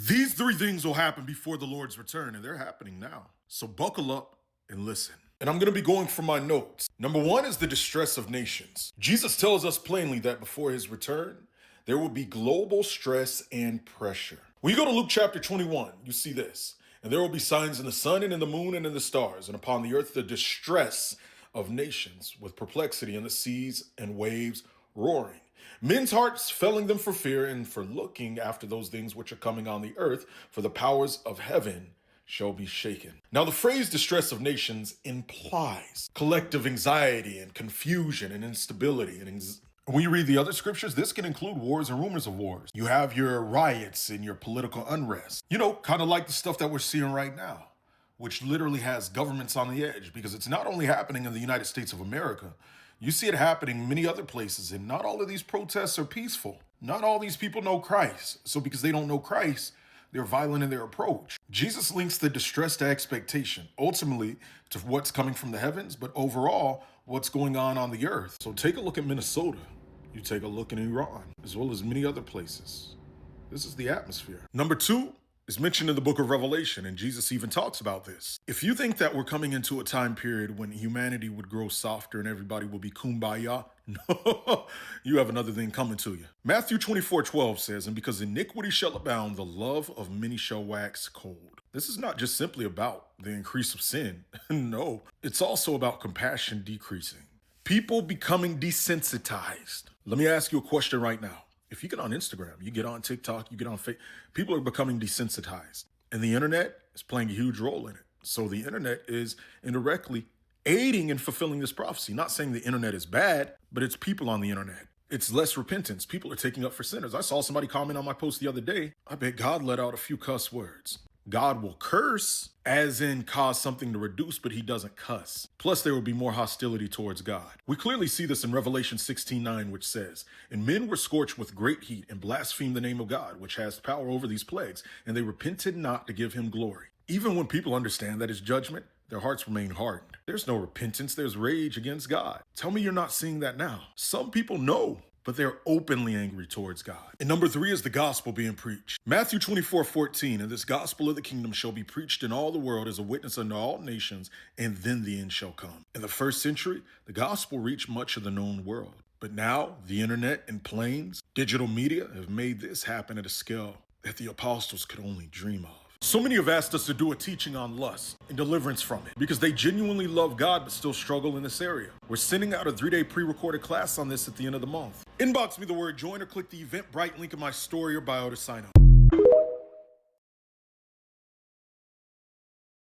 These three things will happen before the Lord's return, and they're happening now. So buckle up and listen. And I'm going to be going from my notes. Number one is the distress of nations. Jesus tells us plainly that before his return, there will be global stress and pressure. When you go to Luke chapter 21, you see this. And there will be signs in the sun and in the moon and in the stars, and upon the earth the distress of nations, with perplexity in the seas and waves roaring. Men's hearts failing them for fear and for looking after those things which are coming on the earth, for the powers of heaven shall be shaken. Now, the phrase distress of nations implies collective anxiety and confusion and instability. And when you read the other scriptures, this can include wars and rumors of wars. You have your riots and your political unrest. Kind of like the stuff that we're seeing right now, which literally has governments on the edge, because it's not only happening in the United States of America. You see it happening in many other places, and not all of these protests are peaceful. Not all these people know Christ. So because they don't know Christ, they're violent in their approach. Jesus links the distress to expectation, ultimately to what's coming from the heavens, but overall, what's going on the earth. So take a look at Minnesota. You take a look in Iran, as well as many other places. This is the atmosphere. Number two is mentioned in the book of Revelation, and Jesus even talks about this. If you think that we're coming into a time period when humanity would grow softer and everybody will be kumbaya, no, you have another thing coming to you. Matthew 24:12 says, and because iniquity shall abound, the love of many shall wax cold. This is not just simply about the increase of sin. No, it's also about compassion decreasing. People becoming desensitized. Let me ask you a question right now. If you get on Instagram, you get on TikTok, you get on Facebook, people are becoming desensitized. And the internet is playing a huge role in it. So the internet is indirectly aiding in fulfilling this prophecy. Not saying the internet is bad, but it's people on the internet. It's less repentance. People are taking up for sinners. I saw somebody comment on my post the other day. I bet God let out a few cuss words. God will curse, as in cause something to reduce, but he doesn't cuss. Plus, there will be more hostility towards God. We clearly see this in Revelation 16:9, which says, and men were scorched with great heat and blasphemed the name of God, which has power over these plagues, and they repented not to give him glory. Even when people understand that it's judgment, their hearts remain hardened. There's no repentance, there's rage against God. Tell me you're not seeing that now. Some people know, but they're openly angry towards God. And number three is the gospel being preached. Matthew 24:14, and this gospel of the kingdom shall be preached in all the world as a witness unto all nations, and then the end shall come. In the first century, the gospel reached much of the known world. But now, the internet and planes, digital media have made this happen at a scale that the apostles could only dream of. So many have asked us to do a teaching on lust and deliverance from it because they genuinely love God but still struggle in this area. We're sending out a 3-day pre-recorded class on this at the end of the month. Inbox me the word join or click the Eventbrite link in my story or bio to sign up.